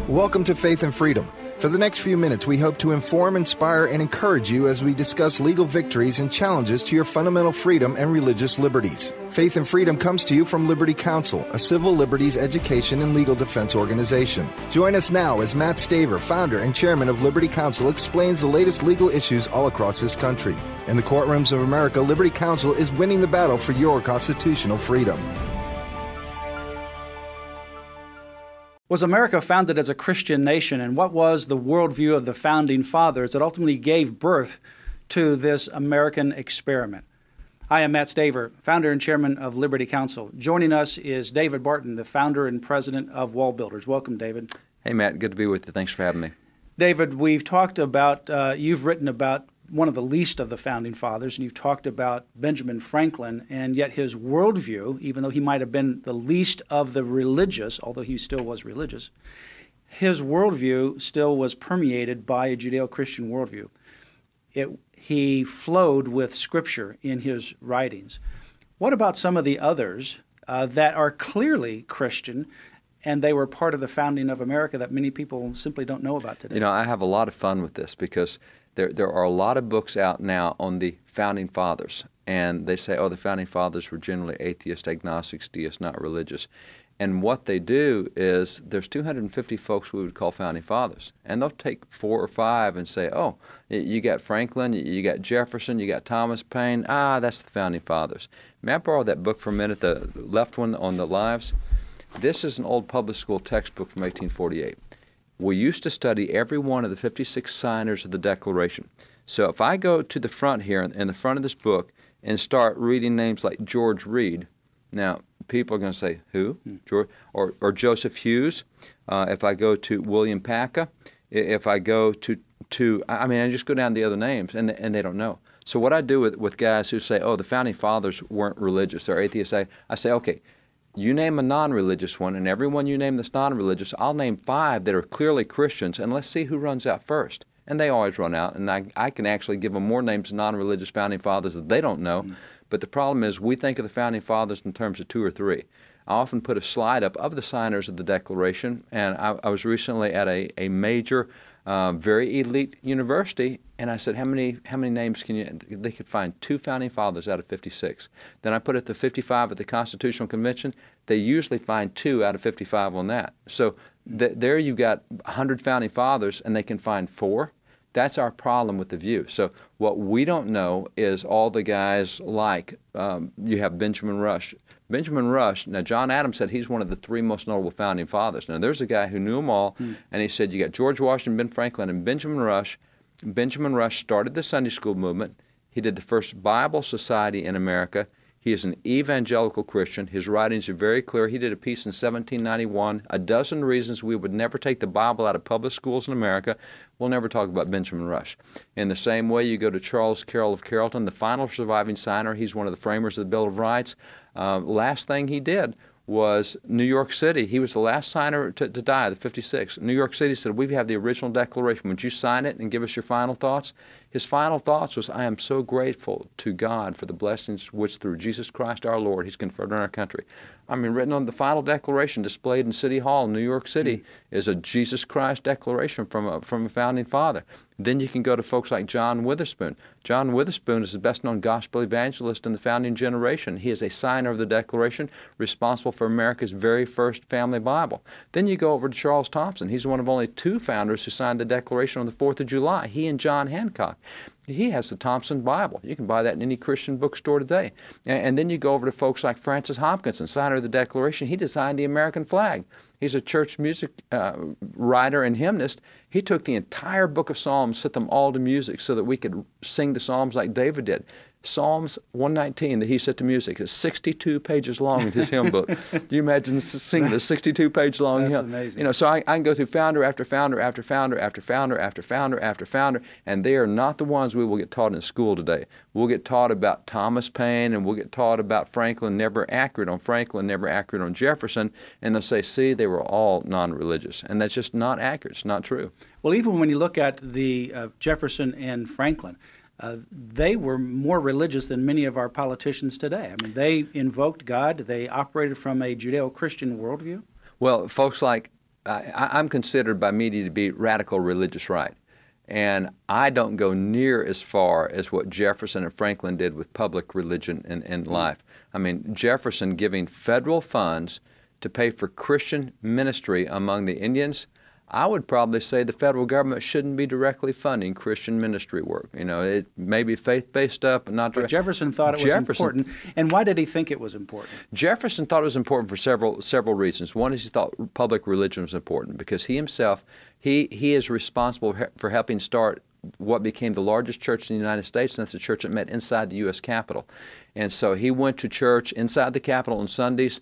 Welcome to Faith and Freedom. For the next few minutes, we hope to inform, inspire, and encourage you as we discuss legal victories and challenges to your fundamental freedom and religious liberties. Faith and Freedom comes to you from Liberty Counsel, a civil liberties education and legal defense organization. Join us now as Matt Staver, founder and chairman of Liberty Counsel, explains the latest legal issues all across this country. In the courtrooms of America, Liberty Counsel is winning the battle for your constitutional freedom. Was America founded as a Christian nation, and what was the worldview of the Founding Fathers that ultimately gave birth to this American experiment? I am Matt Staver, founder and chairman of Liberty Counsel. Joining us is David Barton, the founder and president of Wall Builders. Welcome, David. Hey, Matt. Good to be with you. Thanks for having me. David, we've talked about, you've written about one of the least of the Founding Fathers, and you've talked about Benjamin Franklin, and yet his worldview, even though he might have been the least of the religious, although he still was religious, his worldview still was permeated by a Judeo-Christian worldview. He flowed with Scripture in his writings. What about some of the others that are clearly Christian, and they were part of the founding of America that many people simply don't know about today? You know, I have a lot of fun with this because there are a lot of books out now on the Founding Fathers, and they say, oh, the Founding Fathers were generally atheists, agnostics, deists, not religious. And what they do is there's 250 folks we would call Founding Fathers, and they'll take 4 or 5 and say, oh, you got Franklin, you got Jefferson, you got Thomas Paine, that's the Founding Fathers. May I borrow that book for a minute, the left one on the lives? This is an old public school textbook from 1848. We used to study every one of the 56 signers of the Declaration. So if I go to the front here, in the front of this book, and start reading names like George Reed, now people are going to say, who? George, or Joseph Hughes. If I go to William Paca, if I go I just go down the other names, and they don't know. So what I do with guys who say, oh, the Founding Fathers weren't religious, they're atheists, I say, okay, you name a non-religious one, and everyone you name that's non-religious, I'll name 5 that are clearly Christians, and let's see who runs out first. And they always run out, and I can actually give them more names of non-religious Founding Fathers that they don't know. But the problem is we think of the Founding Fathers in terms of 2 or 3. I often put a slide up of the signers of the Declaration, and I was recently at a major, very elite university, and I said, how many names can you? They could find 2 Founding Fathers out of 56. Then I put it to 55 at the Constitutional Convention. They usually find 2 out of 55 on that. So there you've got 100 Founding Fathers, and they can find 4. That's our problem with the view. So what we don't know is all the guys like, you have Benjamin Rush. Benjamin Rush, now John Adams said he's one of the 3 most notable Founding Fathers. Now there's a guy who knew them all, and he said you got George Washington, Ben Franklin, and Benjamin Rush. Benjamin Rush started the Sunday school movement. He did the first Bible Society in America. He is an evangelical Christian. His writings are very clear. He did a piece in 1791, A Dozen Reasons We Would Never Take the Bible Out of Public Schools in America. We'll never talk about Benjamin Rush. In the same way, you go to Charles Carroll of Carrollton, the final surviving signer. He's one of the framers of the Bill of Rights. Last thing he did was New York City. He was the last signer to die, the 56. New York City said, we have the original Declaration. Would you sign it and give us your final thoughts? His final thoughts was, I am so grateful to God for the blessings which through Jesus Christ our Lord He's conferred on our country. Written on the final declaration displayed in City Hall in New York City is a Jesus Christ declaration from a Founding Father. Then you can go to folks like John Witherspoon. John Witherspoon is the best-known gospel evangelist in the founding generation. He is a signer of the Declaration, responsible for America's very first family Bible. Then you go over to Charles Thompson. He's one of only 2 founders who signed the Declaration on the 4th of July, he and John Hancock. He has the Thompson Bible. You can buy that in any Christian bookstore today. And then you go over to folks like Francis Hopkinson, signer of the Declaration. He designed the American flag. He's a church music writer and hymnist. He took the entire book of Psalms, set them all to music so that we could sing the Psalms like David did. Psalms 119 that he set to music is 62 pages long in his hymn book. Do you imagine singing the 62-page long hymn? That's amazing. You know, so I can go through founder after founder after founder after founder after founder after founder, and they are not the ones we will get taught in school today. We'll get taught about Thomas Paine, and we'll get taught about Franklin, never accurate on Franklin, never accurate on Jefferson, and they'll say, see, they were all non-religious. And that's just not accurate. It's not true. Well, even when you look at the Jefferson and Franklin, they were more religious than many of our politicians today. They invoked God. They operated from a Judeo-Christian worldview. Well, folks like I'm considered by media to be radical religious right. And I don't go near as far as what Jefferson and Franklin did with public religion in life. I mean, Jefferson giving federal funds to pay for Christian ministry among the Indians, I would probably say the federal government shouldn't be directly funding Christian ministry work. You know, it may be faith-based stuff, but not direct. But Jefferson thought it was important. And why did he think it was important? Jefferson thought it was important for several reasons. One is he thought public religion was important because he himself, he is responsible for helping start what became the largest church in the United States, and that's a church that met inside the U.S. Capitol. And so he went to church inside the Capitol on Sundays.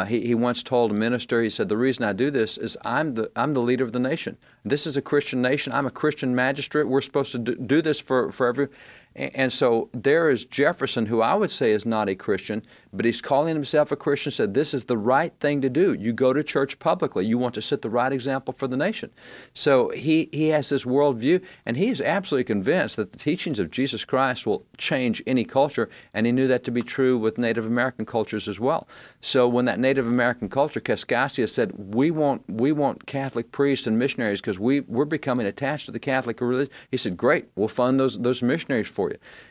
He once told a minister, he said, the reason I do this is I'm the leader of the nation. This is a Christian nation. I'm a Christian magistrate. We're supposed to do this for every... And so there is Jefferson, who I would say is not a Christian, but he's calling himself a Christian, said this is the right thing to do. You go to church publicly. You want to set the right example for the nation. So he has this worldview, and he is absolutely convinced that the teachings of Jesus Christ will change any culture, and he knew that to be true with Native American cultures as well. So when that Native American culture, Kaskaskia said, we want Catholic priests and missionaries because we're becoming attached to the Catholic religion. He said, great, we'll fund those missionaries for you.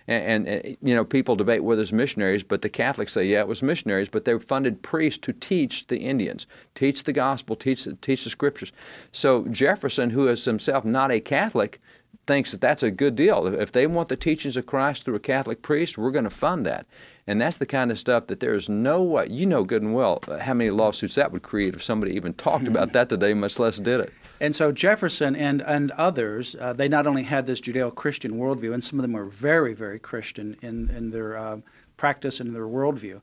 And you know, people debate whether it's missionaries, but the Catholics say, yeah, it was missionaries, but they funded priests to teach the Indians, teach the gospel, teach the scriptures. So Jefferson, who is himself not a Catholic, thinks that that's a good deal. If they want the teachings of Christ through a Catholic priest, we're going to fund that. And that's the kind of stuff that there is no way, you know good and well how many lawsuits that would create if somebody even talked about that today, much less did it. And so Jefferson and others, they not only had this Judeo-Christian worldview, and some of them were very, very Christian in their practice and their worldview,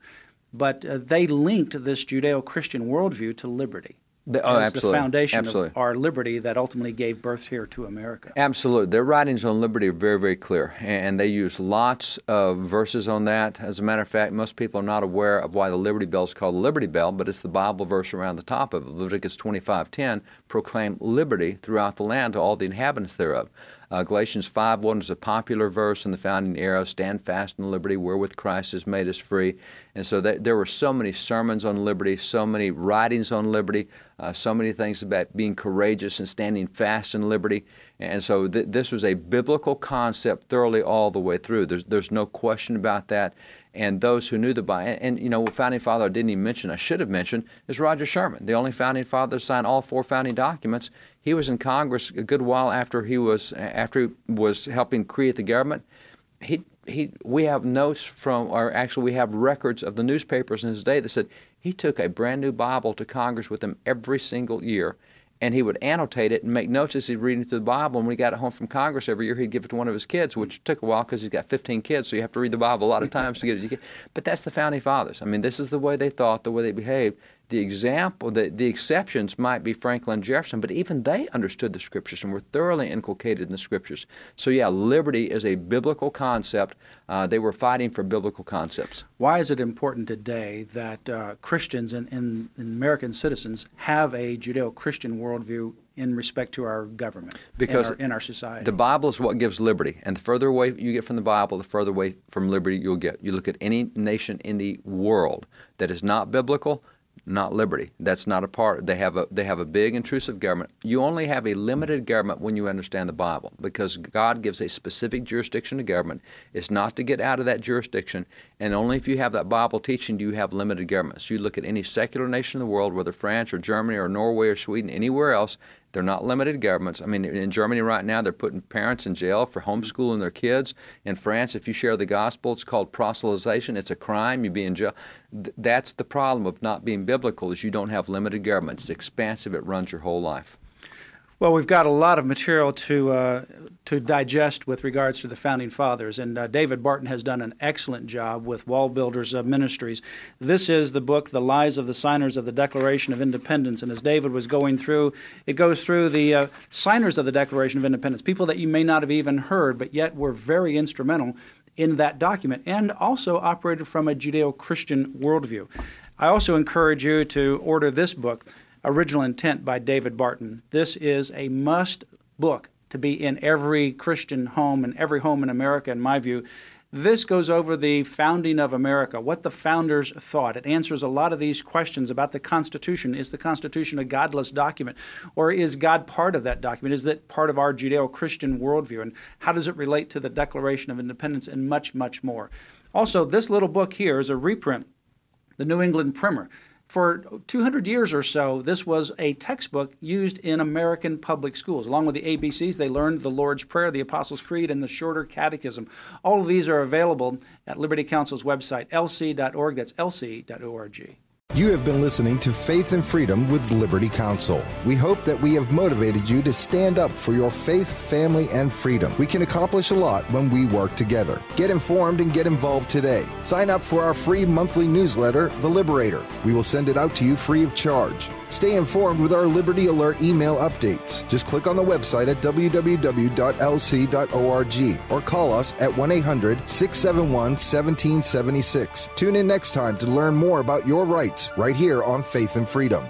but they linked this Judeo-Christian worldview to liberty. Absolutely. The foundation Absolutely. of our liberty that ultimately gave birth here to America. Absolutely. Their writings on liberty are very, very clear, and they use lots of verses on that. As a matter of fact, most people are not aware of why the Liberty Bell is called the Liberty Bell, but it's the Bible verse around the top of it. Leviticus 25:10, proclaim liberty throughout the land to all the inhabitants thereof. Galatians 5:1 is a popular verse in the founding era, stand fast in liberty wherewith Christ has made us free. And so there were so many sermons on liberty, so many writings on liberty, so many things about being courageous and standing fast in liberty. And so this was a biblical concept thoroughly all the way through. There's no question about that. And those who knew the Bible, and you know, founding father I didn't even mention, I should have mentioned, is Roger Sherman, the only founding father to sign all 4 founding documents. He was in Congress a good while after he was helping create the government. We have notes from, or actually we have records of the newspapers in his day that said he took a brand new Bible to Congress with him every single year. And he would annotate it and make notes as he'd read through the Bible. And when he got it home from Congress every year, he'd give it to one of his kids, which took a while because he's got 15 kids, so you have to read the Bible a lot of times to get it. But that's the founding fathers. I mean, this is the way they thought, the way they behaved. The example, the exceptions might be Franklin and Jefferson, but even they understood the Scriptures and were thoroughly inculcated in the Scriptures. So yeah, liberty is a biblical concept. They were fighting for biblical concepts. Why is it important today that Christians and American citizens have a Judeo-Christian worldview in respect to our government, because in our society? The Bible is what gives liberty, and the further away you get from the Bible, the further away from liberty you'll get. You look at any nation in the world that is not biblical, not liberty. That's not a part. They have a big intrusive government. You only have a limited government when you understand the Bible, because God gives a specific jurisdiction to government. It's not to get out of that jurisdiction, and only if you have that Bible teaching do you have limited government. So you look at any secular nation in the world, whether France or Germany or Norway or Sweden, anywhere else, they're not limited governments. I mean, in Germany right now, they're putting parents in jail for homeschooling their kids. In France, if you share the gospel, it's called proselytization. It's a crime. You'd be in jail. That's the problem of not being biblical, is you don't have limited government. It's expansive. It runs your whole life. Well, we've got a lot of material to digest with regards to the Founding Fathers, and David Barton has done an excellent job with Wall Builders Ministries. This is the book, The Lives of the Signers of the Declaration of Independence, and as David was going through, it goes through the signers of the Declaration of Independence, people that you may not have even heard, but yet were very instrumental in that document, and also operated from a Judeo-Christian worldview. I also encourage you to order this book, Original Intent by David Barton. This is a must book to be in every Christian home and every home in America, in my view. This goes over the founding of America, what the founders thought. It answers a lot of these questions about the Constitution. Is the Constitution a godless document? Or is God part of that document? Is it part of our Judeo-Christian worldview? And how does it relate to the Declaration of Independence? And much, much more. Also, this little book here is a reprint, the New England Primer. For 200 years or so, this was a textbook used in American public schools. Along with the ABCs, they learned the Lord's Prayer, the Apostles' Creed, and the Shorter Catechism. All of these are available at Liberty Counsel's website, lc.org. That's lc.org. You have been listening to Faith and Freedom with Liberty Counsel. We hope that we have motivated you to stand up for your faith, family, and freedom. We can accomplish a lot when we work together. Get informed and get involved today. Sign up for our free monthly newsletter, The Liberator. We will send it out to you free of charge. Stay informed with our Liberty Alert email updates. Just click on the website at www.lc.org or call us at 1-800-671-1776. Tune in next time to learn more about your rights right here on Faith and Freedom.